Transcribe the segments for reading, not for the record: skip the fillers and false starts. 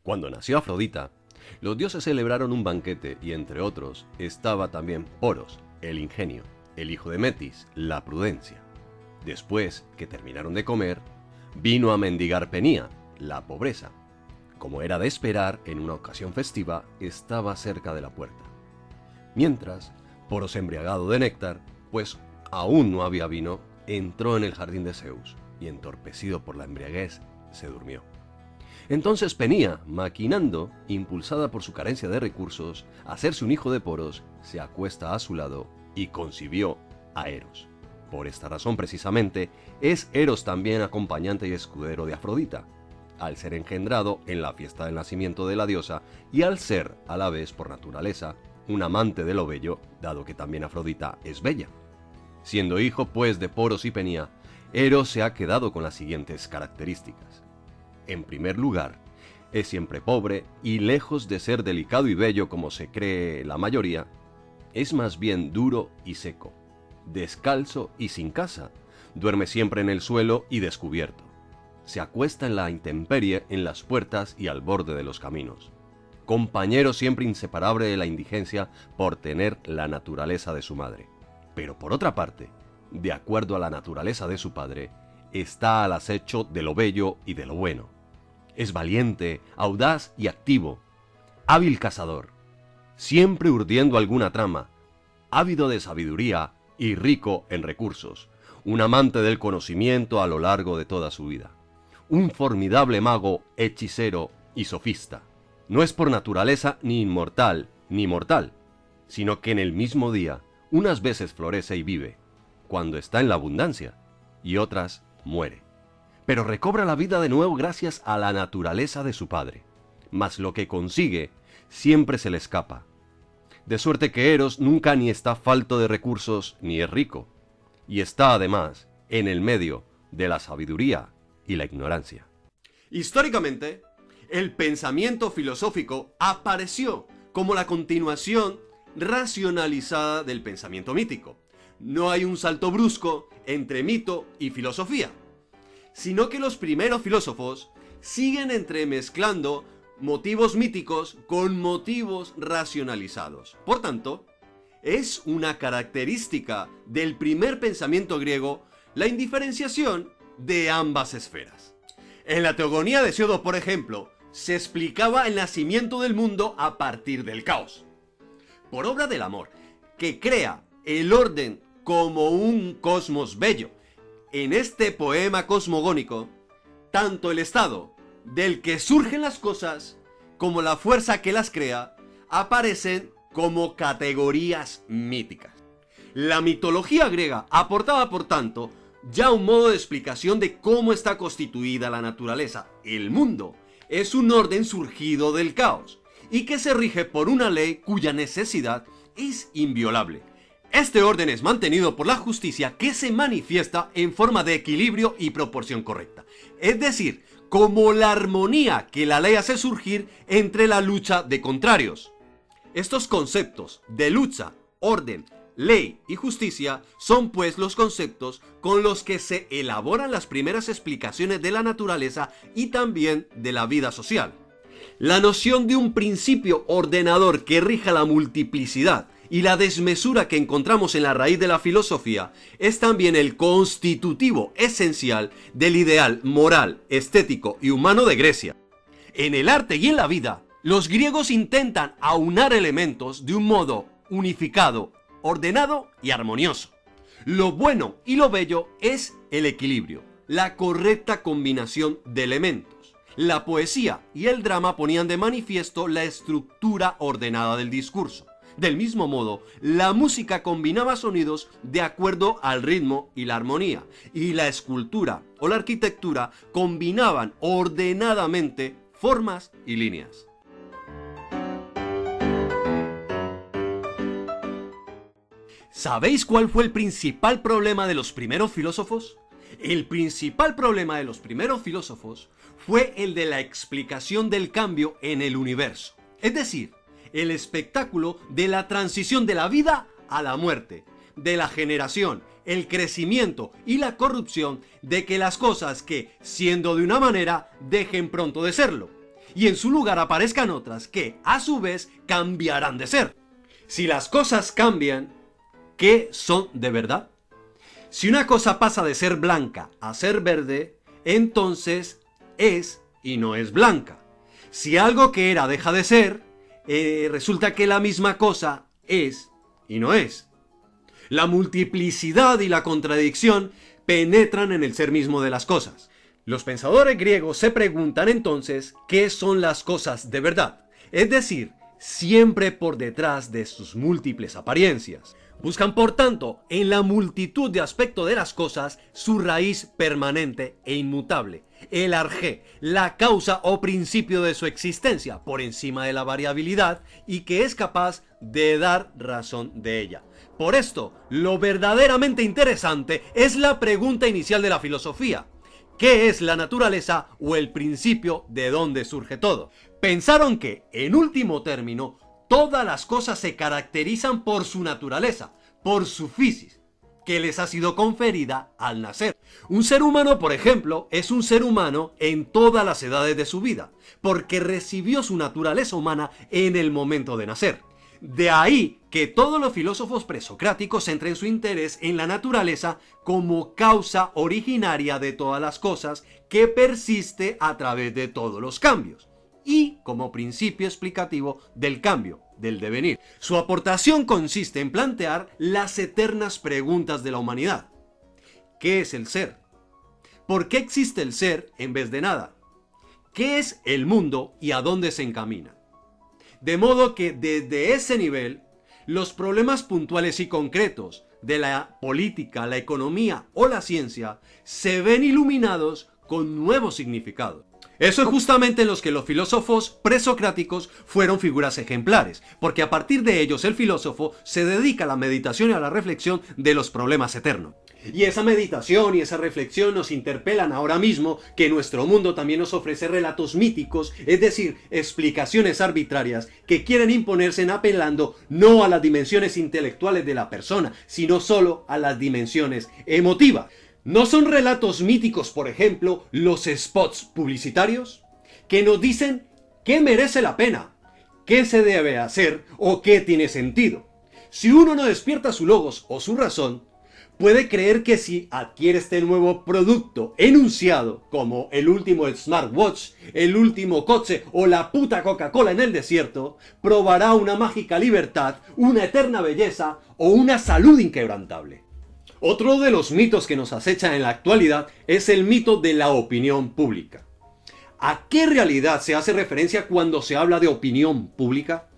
Cuando nació Afrodita, los dioses celebraron un banquete y entre otros estaba también Poros, el ingenio, el hijo de Metis, la prudencia. Después que terminaron de comer, vino a mendigar Penía, la pobreza. Como era de esperar, en una ocasión festiva, estaba cerca de la puerta. Mientras, Poros, embriagado de néctar, pues aún no había vino, entró en el jardín de Zeus y, entorpecido por la embriaguez, se durmió. Entonces Penía, maquinando, impulsada por su carencia de recursos, a hacerse un hijo de Poros, se acuesta a su lado y concibió a Eros. Por esta razón precisamente, es Eros también acompañante y escudero de Afrodita, al ser engendrado en la fiesta del nacimiento de la diosa y al ser, a la vez por naturaleza, un amante de lo bello, dado que también Afrodita es bella. Siendo hijo pues de Poros y Penía, Eros se ha quedado con las siguientes características. En primer lugar, es siempre pobre y lejos de ser delicado y bello como se cree la mayoría, es más bien duro y seco, descalzo y sin casa, duerme siempre en el suelo y descubierto, se acuesta en la intemperie en las puertas y al borde de los caminos, compañero siempre inseparable de la indigencia por tener la naturaleza de su madre. Pero por otra parte, de acuerdo a la naturaleza de su padre, está al acecho de lo bello y de lo bueno. Es valiente, audaz y activo, hábil cazador, siempre urdiendo alguna trama, ávido de sabiduría y rico en recursos, un amante del conocimiento a lo largo de toda su vida, un formidable mago, hechicero y sofista. No es por naturaleza ni inmortal ni mortal, sino que en el mismo día unas veces florece y vive, cuando está en la abundancia, y otras muere. Pero recobra la vida de nuevo gracias a la naturaleza de su padre, mas lo que consigue siempre se le escapa. De suerte que Eros nunca ni está falto de recursos ni es rico, y está además en el medio de la sabiduría y la ignorancia. Históricamente, el pensamiento filosófico apareció como la continuación racionalizada del pensamiento mítico. No hay un salto brusco entre mito y filosofía, sino que los primeros filósofos siguen entremezclando motivos míticos con motivos racionalizados. Por tanto, es una característica del primer pensamiento griego la indiferenciación de ambas esferas. En la Teogonía de Hesíodo, por ejemplo, se explicaba el nacimiento del mundo a partir del caos, por obra del amor, que crea el orden como un cosmos bello. En este poema cosmogónico, tanto el estado del que surgen las cosas como la fuerza que las crea aparecen como categorías míticas. La mitología griega aportaba, por tanto, ya un modo de explicación de cómo está constituida la naturaleza. El mundo es un orden surgido del caos y que se rige por una ley cuya necesidad es inviolable. Este orden es mantenido por la justicia que se manifiesta en forma de equilibrio y proporción correcta. Es decir, como la armonía que la ley hace surgir entre la lucha de contrarios. Estos conceptos de lucha, orden, ley y justicia son pues los conceptos con los que se elaboran las primeras explicaciones de la naturaleza y también de la vida social. La noción de un principio ordenador que rija la multiplicidad y la desmesura que encontramos en la raíz de la filosofía es también el constitutivo esencial del ideal moral, estético y humano de Grecia. En el arte y en la vida, los griegos intentan aunar elementos de un modo unificado, ordenado y armonioso. Lo bueno y lo bello es el equilibrio, la correcta combinación de elementos. La poesía y el drama ponían de manifiesto la estructura ordenada del discurso. Del mismo modo, la música combinaba sonidos de acuerdo al ritmo y la armonía, y la escultura o la arquitectura combinaban ordenadamente formas y líneas. ¿Sabéis cuál fue el principal problema de los primeros filósofos? El principal problema de los primeros filósofos fue el de la explicación del cambio en el universo, es decir, el espectáculo de la transición de la vida a la muerte, de la generación, el crecimiento y la corrupción de que las cosas que, siendo de una manera, dejen pronto de serlo. y en su lugar aparezcan otras que, a su vez, cambiarán de ser. Si las cosas cambian, ¿qué son de verdad? Si una cosa pasa de ser blanca a ser verde, entonces es y no es blanca. Si algo que era deja de ser, resulta que la misma cosa es y no es. La multiplicidad y la contradicción penetran en el ser mismo de las cosas. Los pensadores griegos se preguntan entonces qué son las cosas de verdad, es decir, siempre por detrás de sus múltiples apariencias. Buscan, por tanto, en la multitud de aspectos de las cosas su raíz permanente e inmutable, el arjé, la causa o principio de su existencia, por encima de la variabilidad y que es capaz de dar razón de ella. Por esto, lo verdaderamente interesante es la pregunta inicial de la filosofía. ¿Qué es la naturaleza o el principio de donde surge todo? Pensaron que, en último término, todas las cosas se caracterizan por su naturaleza, por su physis, que les ha sido conferida al nacer. Un ser humano, por ejemplo, es un ser humano en todas las edades de su vida, porque recibió su naturaleza humana en el momento de nacer. De ahí que todos los filósofos presocráticos centren su interés en la naturaleza como causa originaria de todas las cosas que persiste a través de todos los cambios y como principio explicativo del cambio, del devenir. Su aportación consiste en plantear las eternas preguntas de la humanidad. ¿Qué es el ser? ¿Por qué existe el ser en vez de nada? ¿Qué es el mundo y a dónde se encamina? De modo que desde ese nivel, los problemas puntuales y concretos de la política, la economía o la ciencia se ven iluminados con nuevos significados. Eso es justamente en los que los filósofos presocráticos fueron figuras ejemplares, porque a partir de ellos el filósofo se dedica a la meditación y a la reflexión de los problemas eternos. Y esa meditación y esa reflexión nos interpelan ahora mismo que nuestro mundo también nos ofrece relatos míticos, es decir, explicaciones arbitrarias que quieren imponerse en apelando no a las dimensiones intelectuales de la persona, sino solo a las dimensiones emotivas. ¿No son relatos míticos, por ejemplo, los spots publicitarios? Que nos dicen qué merece la pena, qué se debe hacer o qué tiene sentido. Si uno no despierta su logos o su razón, puede creer que si adquiere este nuevo producto enunciado, como el último smartwatch, el último coche o la puta Coca-Cola en el desierto, probará una mágica libertad, una eterna belleza o una salud inquebrantable. Otro de los mitos que nos acecha en la actualidad es el mito de la opinión pública. ¿A qué realidad se hace referencia cuando se habla de opinión pública?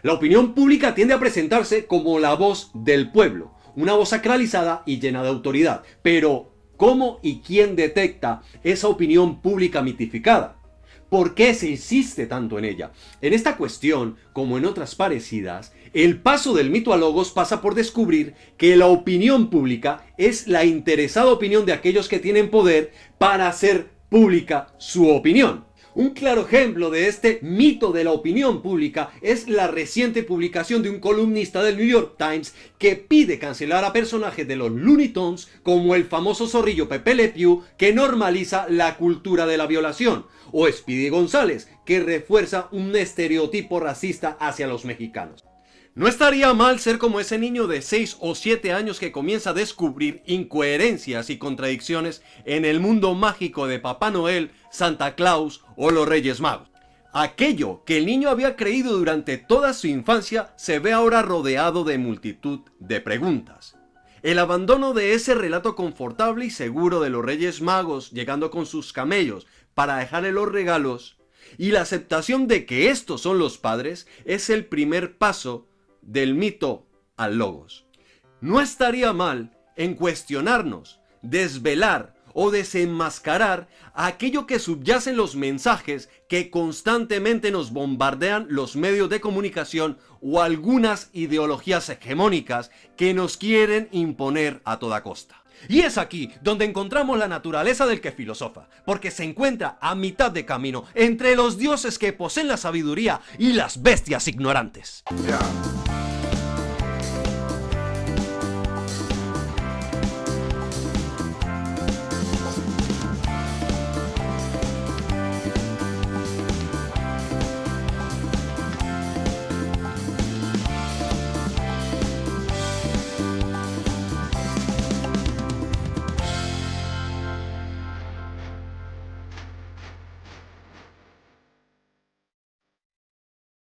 La opinión pública tiende a presentarse como la voz del pueblo, una voz sacralizada y llena de autoridad. Pero, ¿cómo y quién detecta esa opinión pública mitificada? ¿Por qué se insiste tanto en ella? En esta cuestión, como en otras parecidas, el paso del mito a logos pasa por descubrir que la opinión pública es la interesada opinión de aquellos que tienen poder para hacer pública su opinión. Un claro ejemplo de este mito de la opinión pública es la reciente publicación de un columnista del New York Times que pide cancelar a personajes de los Looney Tunes como el famoso zorrillo Pepe Le Pew que normaliza la cultura de la violación, o Speedy González que refuerza un estereotipo racista hacia los mexicanos. No estaría mal ser como ese niño de 6 o 7 años que comienza a descubrir incoherencias y contradicciones en el mundo mágico de Papá Noel, Santa Claus o los Reyes Magos. Aquello que el niño había creído durante toda su infancia se ve ahora rodeado de multitud de preguntas. El abandono de ese relato confortable y seguro de los Reyes Magos llegando con sus camellos para dejarle los regalos y la aceptación de que estos son los padres es el primer paso del mito al logos. No estaría mal en cuestionarnos, desvelar o desenmascarar aquello que subyace en los mensajes que constantemente nos bombardean los medios de comunicación o algunas ideologías hegemónicas que nos quieren imponer a toda costa. Y es aquí donde encontramos la naturaleza del que filosofa, porque se encuentra a mitad de camino entre los dioses que poseen la sabiduría y las bestias ignorantes. Yeah.